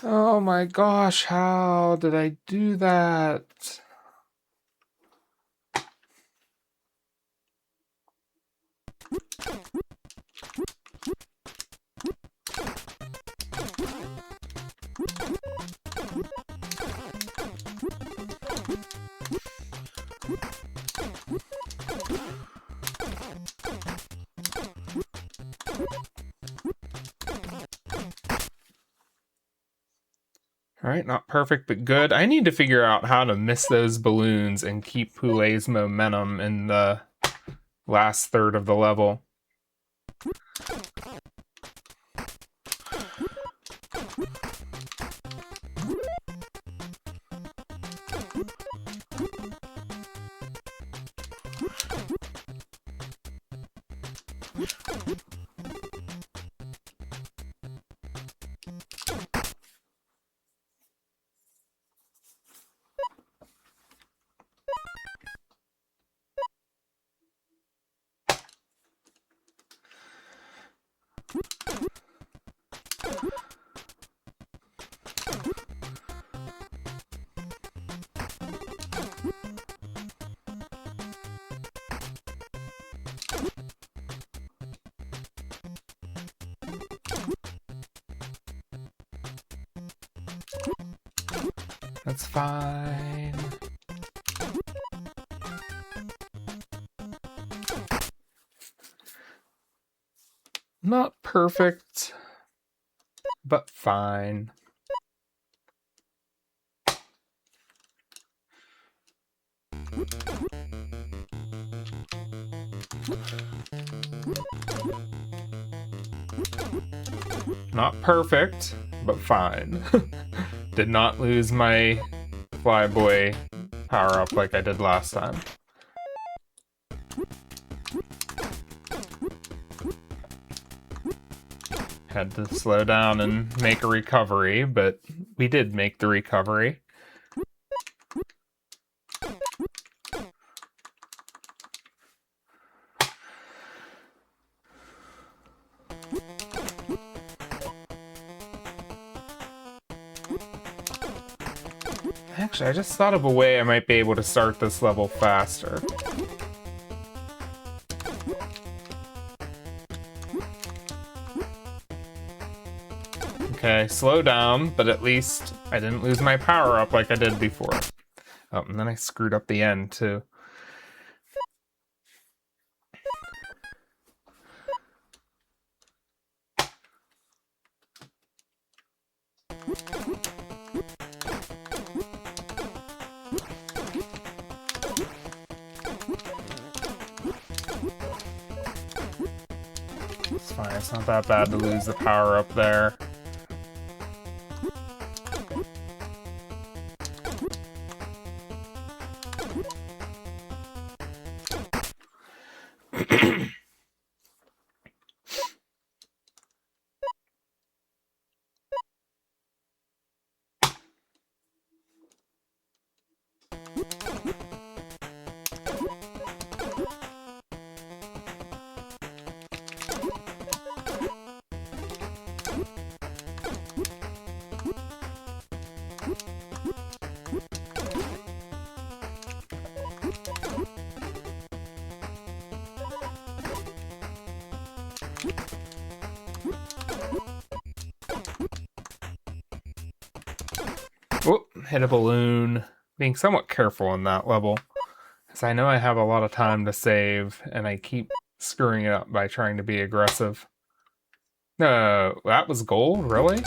Oh my gosh, how did I do that? All right, not perfect, but good. I need to figure out how to miss those balloons and keep Poulet's momentum in the last third of the level. That's fine. Not perfect, but fine. Not perfect, but fine. Did not lose my Flyboy power-up like I did last time. Had to slow down and make a recovery, but we did make the recovery. Actually, I just thought of a way I might be able to start this level faster. Okay, slow down, but at least I didn't lose my power-up like I did before. Oh, and then I screwed up the end, too. It's fine, it's not that bad to lose the power-up there. Oh, hit a balloon. Being somewhat careful in that level, because I know I have a lot of time to save, and I keep screwing it up by trying to be aggressive. No, that was gold? Really?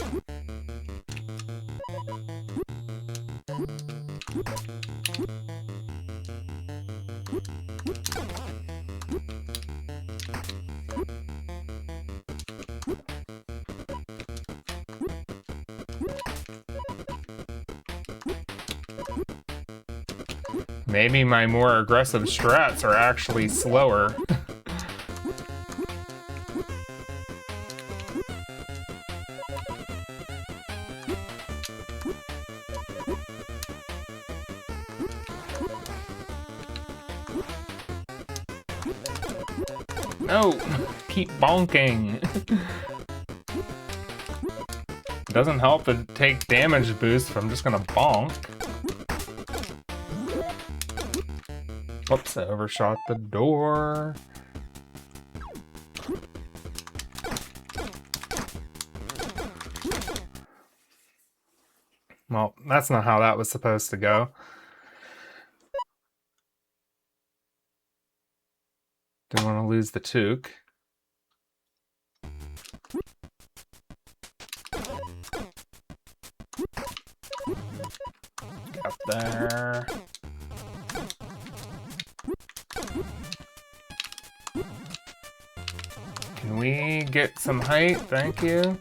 Maybe my more aggressive strats are actually slower. No! Keep bonking! It doesn't help to take damage boost if I'm just gonna bonk. Oops, I overshot the door. Well, that's not how that was supposed to go. Didn't want to lose the toque. Get up there. Can we get some height? Thank you.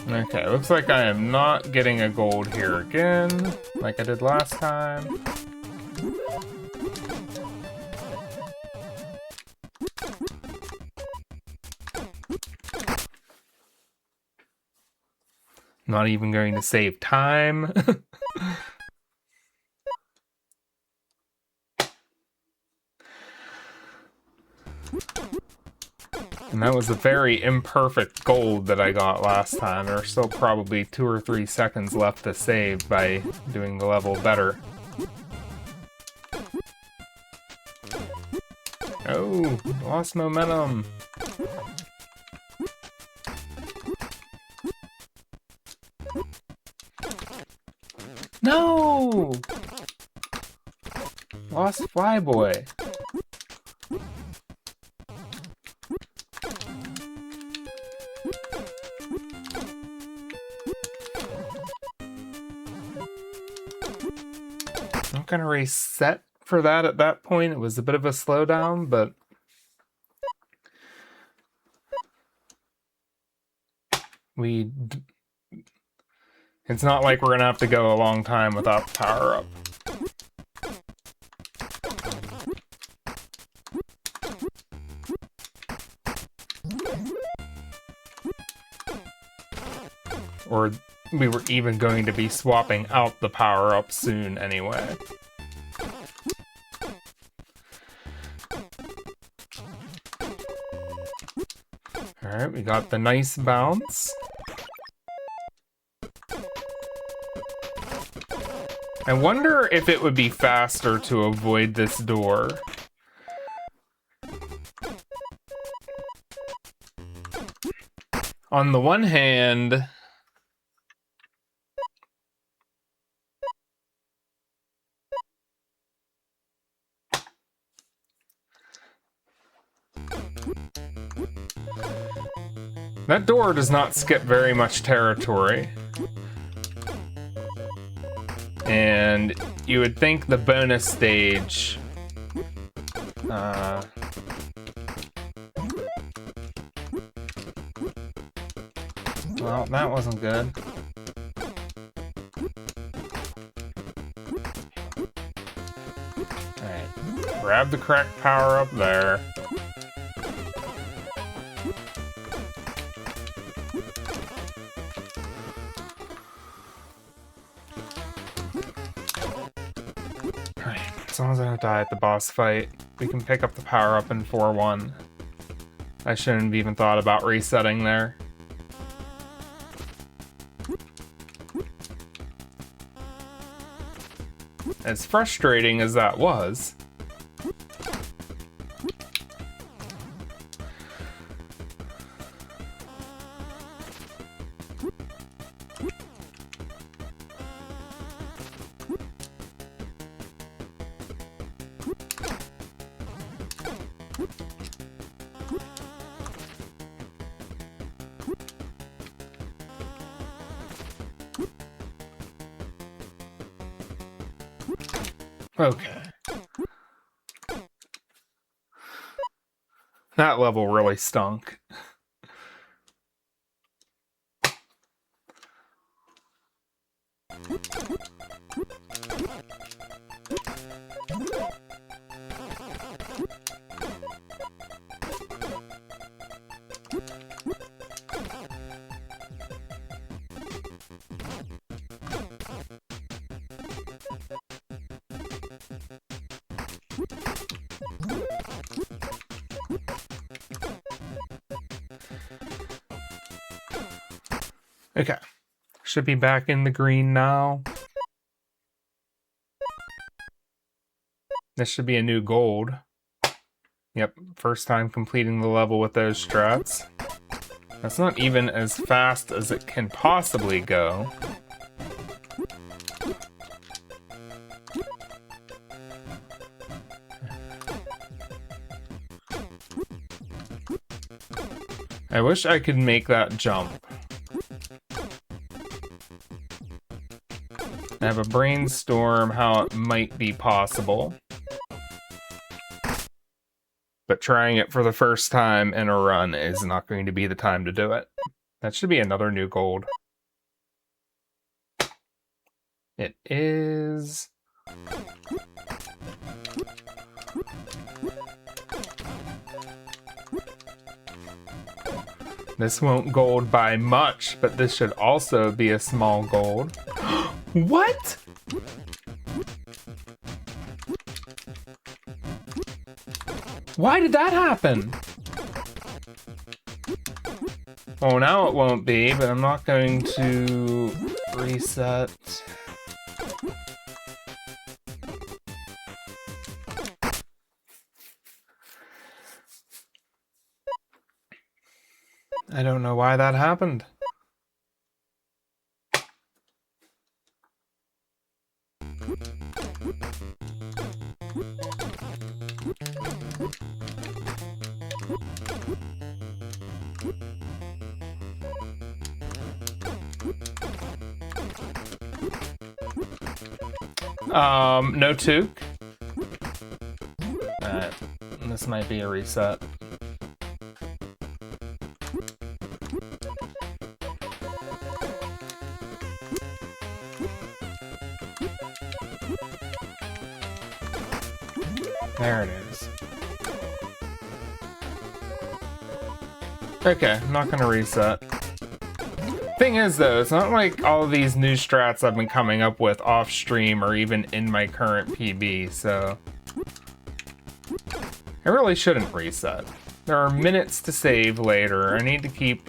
Okay, looks like I am not getting a gold here again, like I did last time. Not even going to save time. And that was a very imperfect gold that I got last time. There are still probably 2 or 3 seconds left to save by doing the level better. Oh, lost momentum. No! Lost Flyboy. I'm gonna reset for that at that point. It was a bit of a slowdown, but it's not like we're gonna have to go a long time without power up. Or we were even going to be swapping out the power up soon anyway. Alright, we got the nice bounce. I wonder if it would be faster to avoid this door. On the one hand, that door does not skip very much territory. And you would think the bonus stage... well, that wasn't good. Alright, grab the correct power up there. As long as I don't die at the boss fight, we can pick up the power up in 4-1. I shouldn't have even thought about resetting there. As frustrating as that was, okay. That level really stunk. Okay. Should be back in the green now. This should be a new gold. Yep, first time completing the level with those strats. That's not even as fast as it can possibly go. I wish I could make that jump. I have a brainstorm how it might be possible. But trying it for the first time in a run is not going to be the time to do it. That should be another new gold. It is... This won't gold by much, but this should also be a small gold. What? Why did that happen? Oh, now it won't be, but I'm not going to reset. I don't know why that happened. No toque. This might be a reset. There it is. Okay, I'm not gonna reset. Thing is though, it's not like all of these new strats I've been coming up with off stream or even in my current PB, so I really shouldn't reset. There are minutes to save later. I need to keep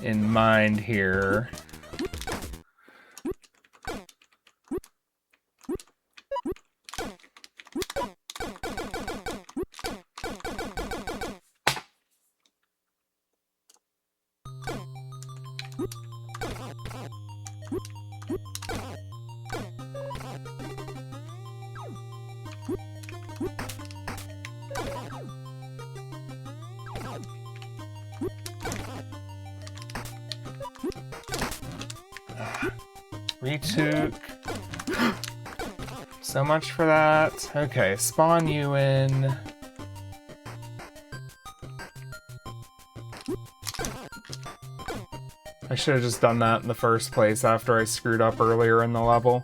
in mind here. Retook. So much for that. Okay, spawn you in. I should have just done that in the first place after I screwed up earlier in the level.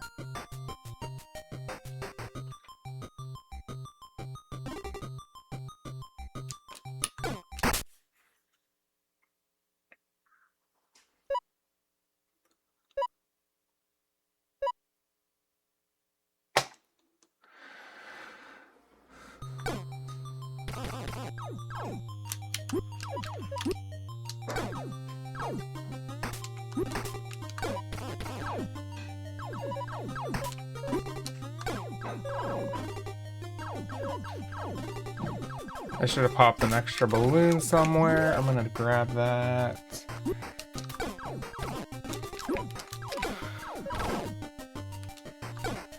I should have popped an extra balloon somewhere. I'm gonna grab that.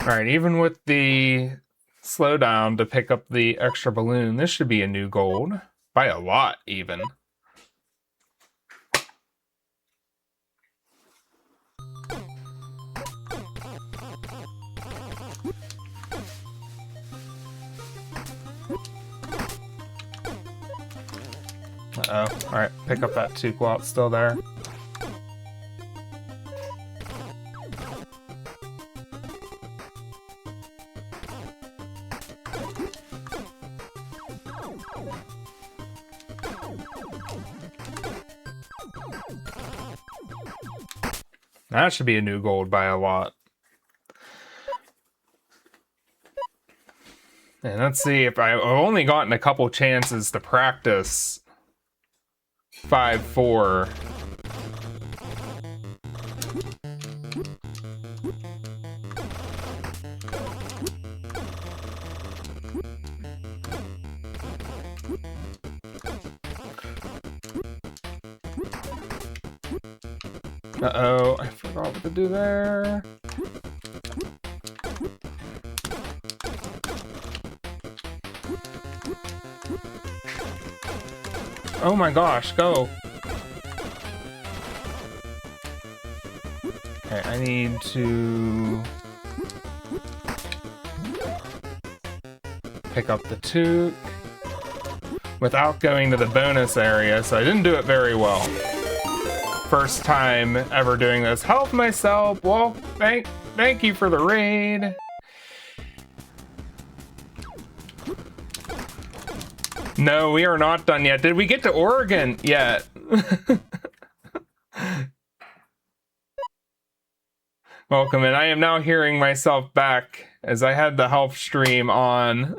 Alright, even with the slowdown to pick up the extra balloon, this should be a new gold. By a lot, even. Uh-oh. Alright, pick up that toque while it's still there. That should be a new gold by a lot. And let's see if I've only gotten a couple chances to practice 5-4. Uh-oh, I forgot what to do there. Oh my gosh, go! Okay, I need to pick up the toque without going to the bonus area, so I didn't do it very well. First time ever doing this. Help myself. Well, thank you for the raid. No, we are not done yet. Did we get to Oregon yet? Welcome, and I am now hearing myself back as I had the health stream on.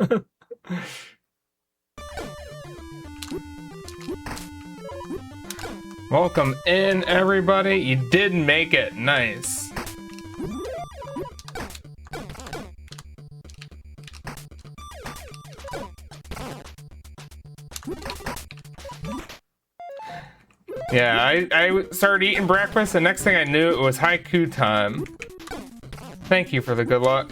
Welcome in, everybody. You did make it. Nice. Yeah, I started eating breakfast, and next thing I knew, it was haiku time. Thank you for the good luck.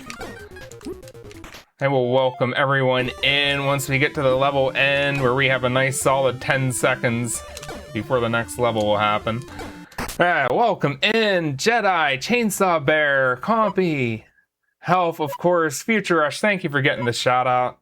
I will welcome everyone in once we get to the level end, where we have a nice solid 10 seconds before the next level will happen. Welcome in, Jedi, Chainsaw Bear, Compy, Health, of course, Future Rush. Thank you for getting the shout out.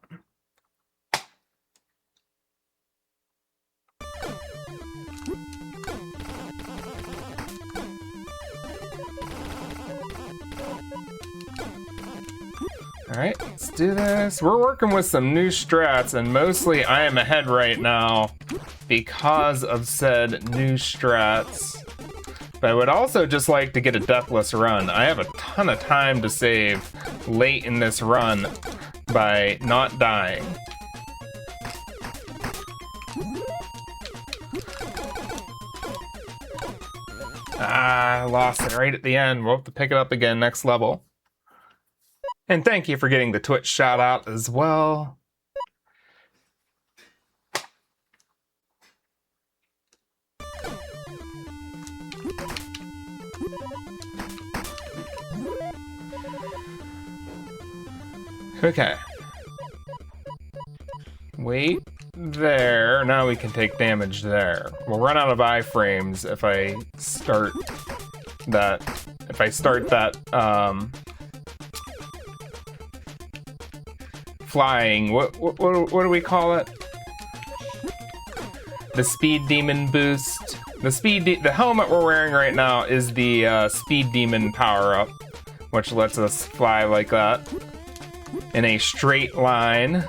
Alright, let's do this. We're working with some new strats, and mostly I am ahead right now because of said new strats. But I would also just like to get a deathless run. I have a ton of time to save late in this run by not dying. Ah, I lost it right at the end. We'll have to pick it up again next level. And thank you for getting the Twitch shout out as well. Okay. Wait there. Now we can take damage there. We'll run out of iframes if I start that. Flying. What do we call it? The speed demon boost. The helmet we're wearing right now is the speed demon power up, which lets us fly like that in a straight line.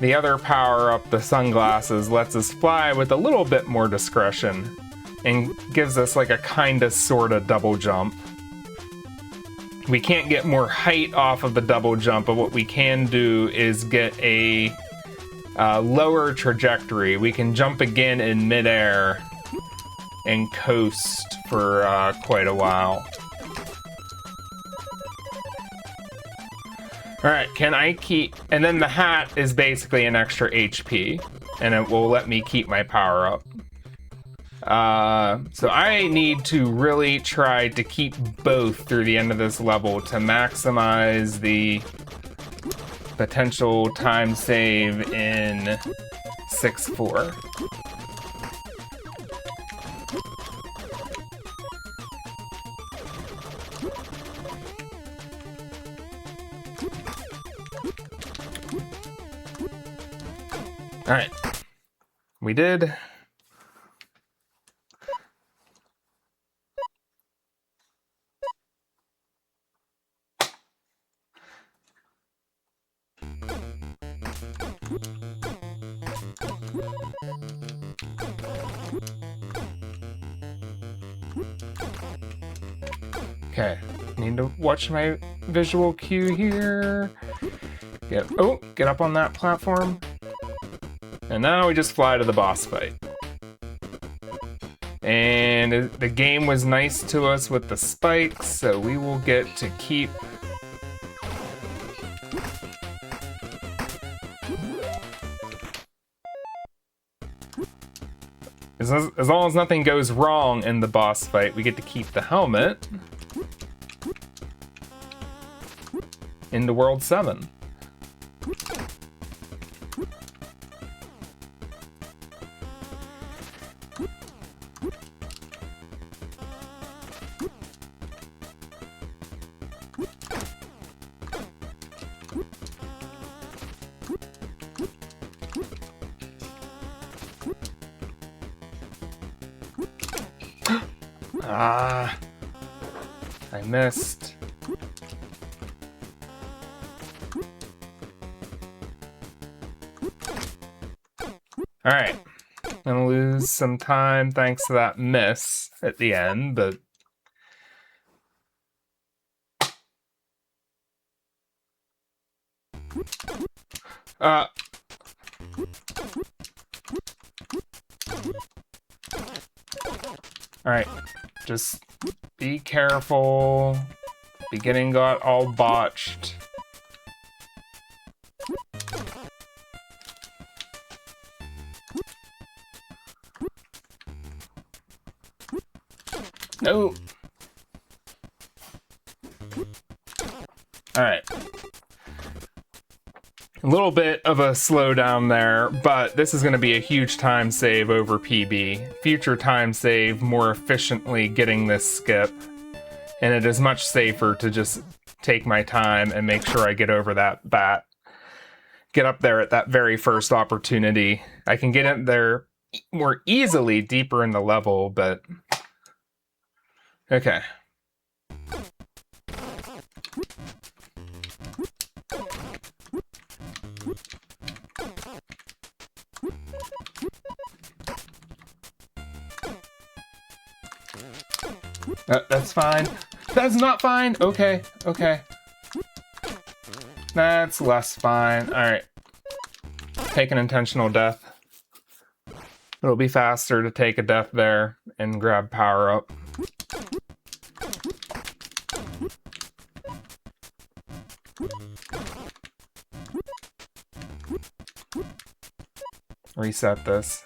The other power up, the sunglasses, lets us fly with a little bit more discretion and gives us like a kinda sorta double jump. We can't get more height off of the double jump, but what we can do is get a lower trajectory. We can jump again in midair and coast for quite a while. Alright, can I keep... And then the hat is basically an extra HP, and it will let me keep my power up. So I need to really try to keep both through the end of this level to maximize the potential time save in 6-4. Alright. We did. Okay, need to watch my visual cue here. Get up on that platform. And now we just fly to the boss fight. And the game was nice to us with the spikes, so we will get to keep... As long as nothing goes wrong in the boss fight, we get to keep the helmet into World 7. Ah, I missed. All right, gonna lose some time thanks to that miss at the end, but all right, just be careful. Beginning got all botched. No. All right. A little bit of a slowdown there, but this is going to be a huge time save over PB. Future time save more efficiently getting this skip. And it is much safer to just take my time and make sure I get over that bat. Get up there at that very first opportunity. I can get up there more easily deeper in the level, but... Okay. That's fine. That's not fine. Okay, okay. That's less fine. Alright. Take an intentional death. It'll be faster to take a death there and grab power up. Reset this.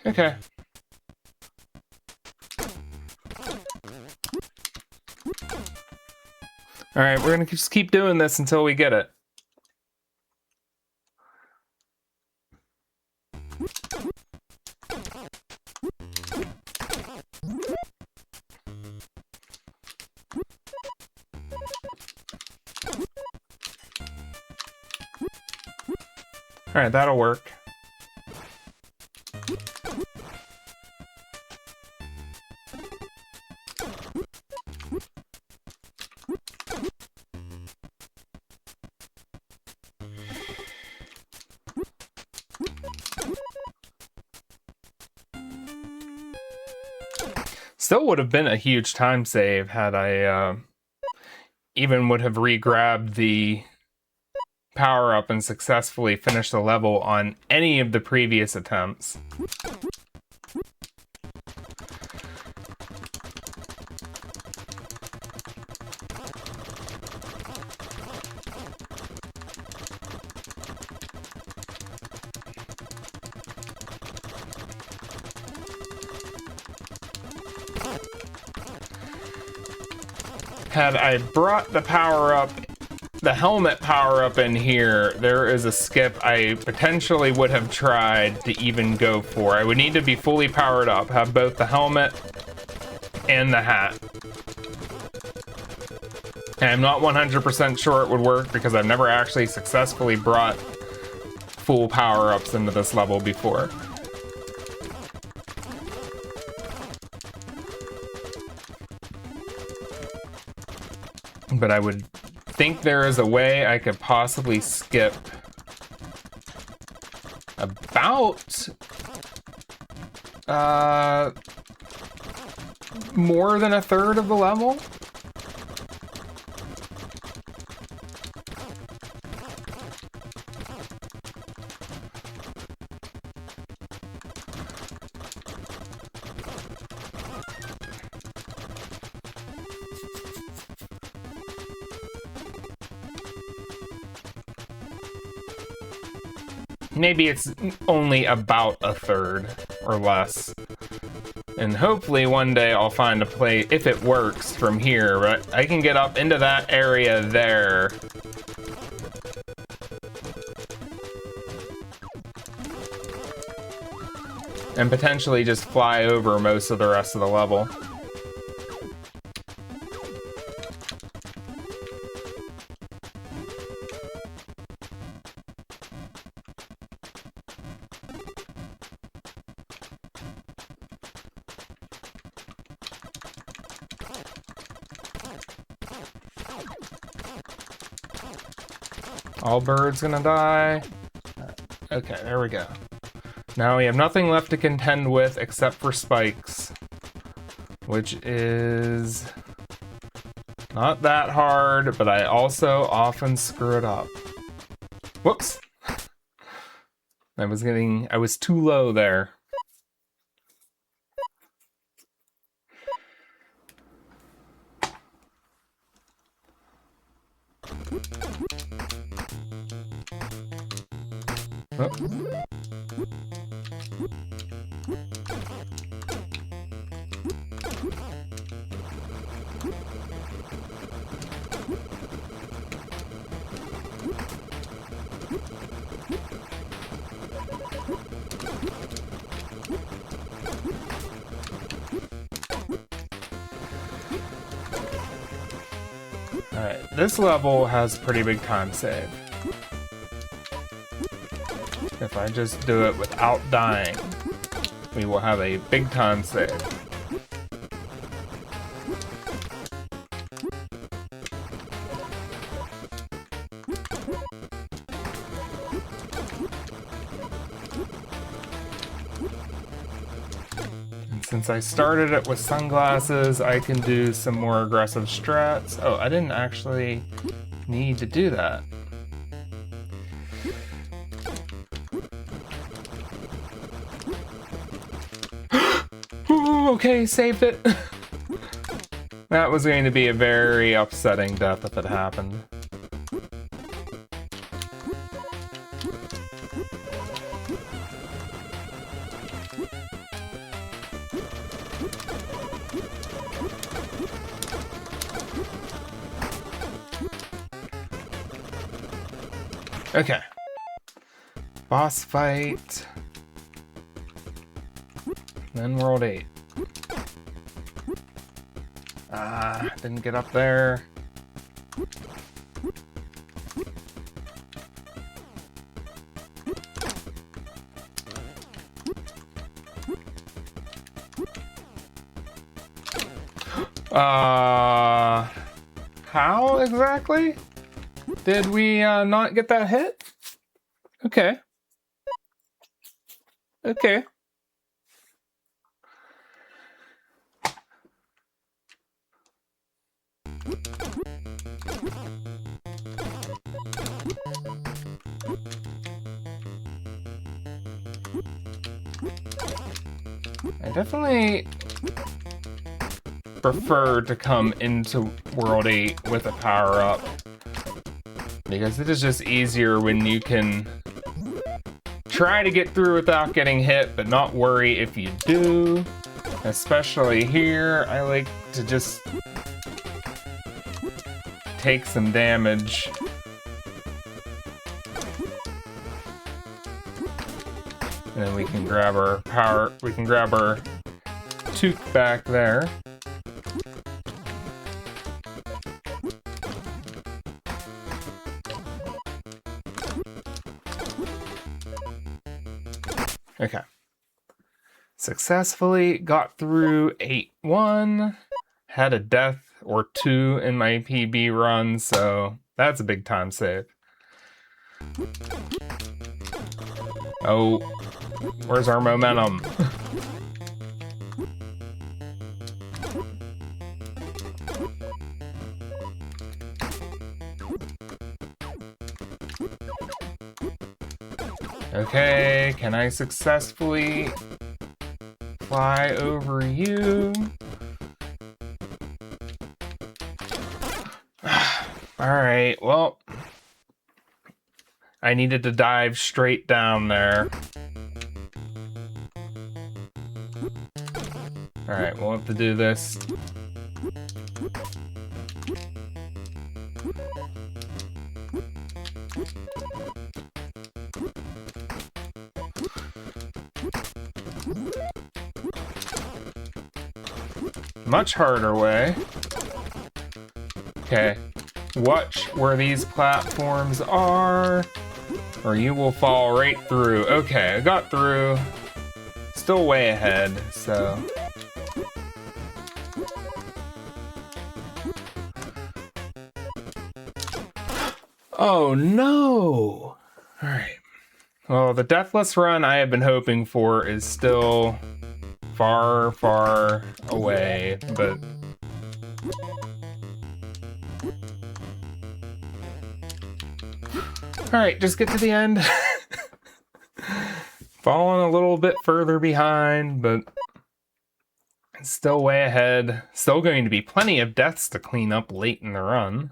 Okay. All right, we're gonna just keep doing this until we get it. All right, that'll work. Still would have been a huge time save had I even would have re-grabbed the power-up and successfully finished the level on any of the previous attempts. Had I brought the power-up, the helmet power-up in here, there is a skip I potentially would have tried to even go for. I would need to be fully powered up, have both the helmet and the hat. And I'm not 100% sure it would work because I've never actually successfully brought full power-ups into this level before. But I would think there is a way I could possibly skip about more than a third of the level. Maybe it's only about a third or less. And hopefully one day I'll find a place, if it works from here, but I can get up into that area there. And potentially just fly over most of the rest of the level. All birds gonna die. Okay, there we go. Now we have nothing left to contend with except for spikes, which is not that hard, but I also often screw it up. Whoops. I was too low there. Oh. Alright, this level has pretty big time save. If I just do it without dying, we will have a big time save. And since I started it with sunglasses, I can do some more aggressive strats. Oh, I didn't actually need to do that. Okay, saved it. That was going to be a very upsetting death if it happened. Okay. Boss fight. Then World 8. Didn't get up there. How exactly did we not get that hit? Okay. Okay. I definitely prefer to come into World 8 with a power-up, because it is just easier when you can try to get through without getting hit, but not worry if you do. Especially here, I like to just take some damage. And then we can grab our power, we can grab our toque back there. Okay. Successfully got through 8-1. Had a death or 2 in my PB run, so that's a big time save. Oh, where's our momentum? Okay, can I successfully fly over you? Alright, well, I needed to dive straight down there. Alright, we'll have to do this. Much harder way. Okay, watch where these platforms are, or you will fall right through. Okay, I got through. Still way ahead, so... Oh no! Alright. Well, the deathless run I have been hoping for is still far, far away, but... Alright, just get to the end. Falling a little bit further behind, but still way ahead. Still going to be plenty of deaths to clean up late in the run.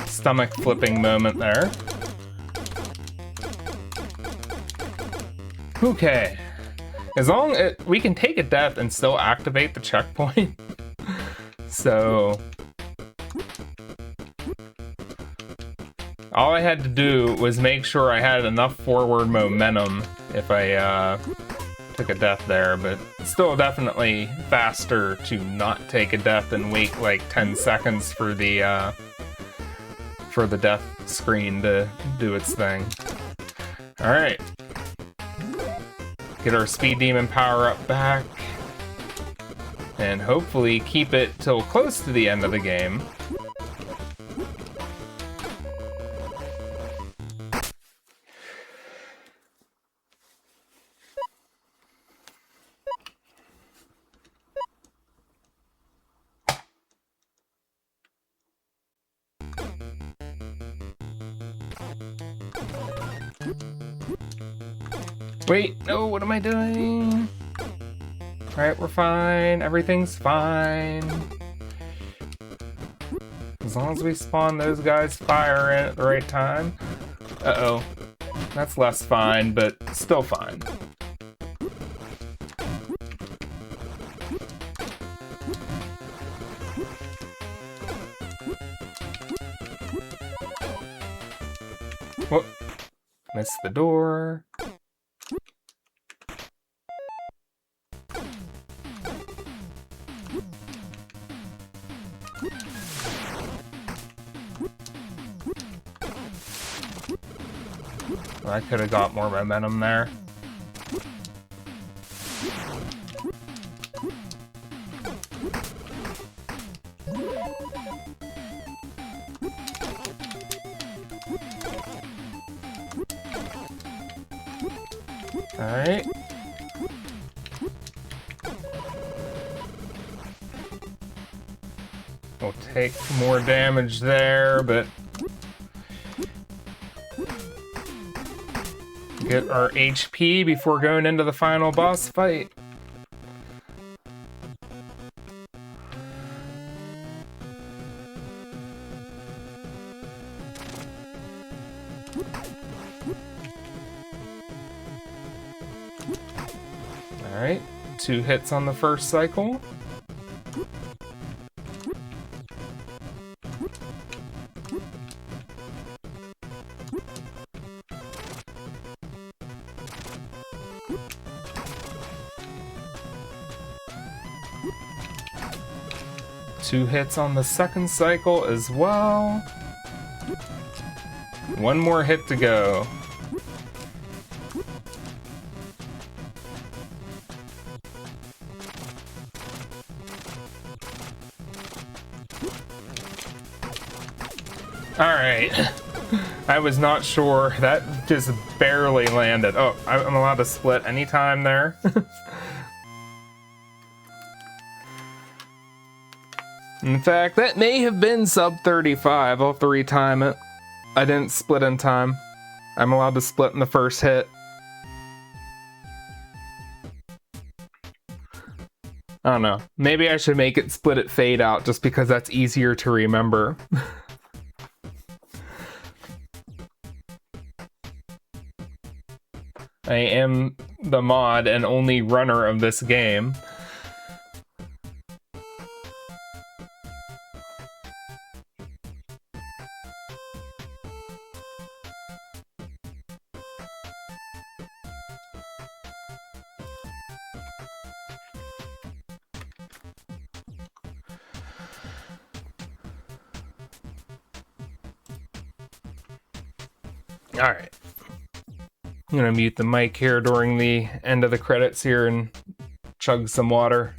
Stomach flipping moment there. Okay. As long as we can take a death and still activate the checkpoint. So all I had to do was make sure I had enough forward momentum if I took a death there, but still definitely faster to not take a death and wait like 10 seconds for the death screen to do its thing. Alright. Get our Speed Demon power-up back. And hopefully keep it till close to the end of the game. Wait, no, what am I doing? Alright, we're fine. Everything's fine. As long as we spawn those guys fire in at the right time. Uh-oh. That's less fine, but still fine. Whoop. Missed the door. I could have got more momentum there. Alright. We'll take more damage there, but get our HP before going into the final boss fight. Alright, 2 hits on the first cycle. Two hits on the second cycle as well. 1 more hit to go. Alright. I was not sure. That just barely landed. Oh, I'm allowed to split anytime there. In fact, that may have been sub 35. I'll have to retime it. I didn't split in time. I'm allowed to split in the first hit. I don't know. Maybe I should make it split it fade out just because that's easier to remember. I am the mod and only runner of this game. Alright. I'm gonna mute the mic here during the end of the credits here and chug some water.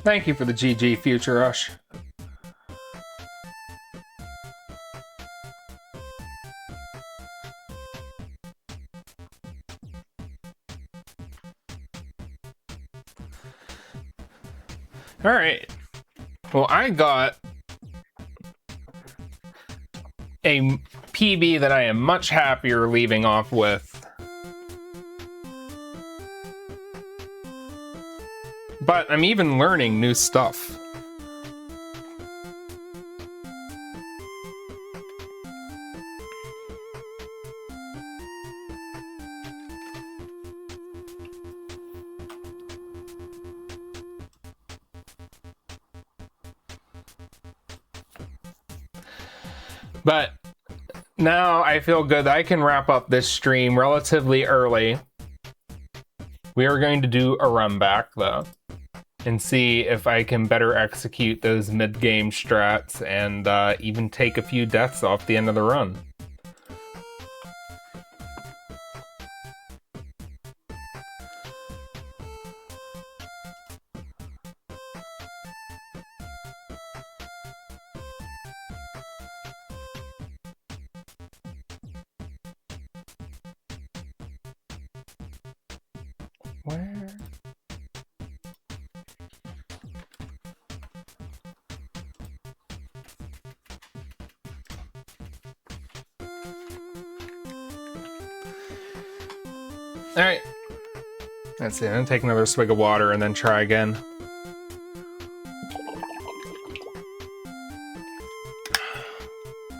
Thank you for the GG, Future Rush. Alright. Well, I got a PB that I am much happier leaving off with. But I'm even learning new stuff. But now I feel good that I can wrap up this stream relatively early. We are going to do a run back though, and see if I can better execute those mid-game strats and even take a few deaths off the end of the run. Where? Alright. That's it. I'm gonna take another swig of water and then try again.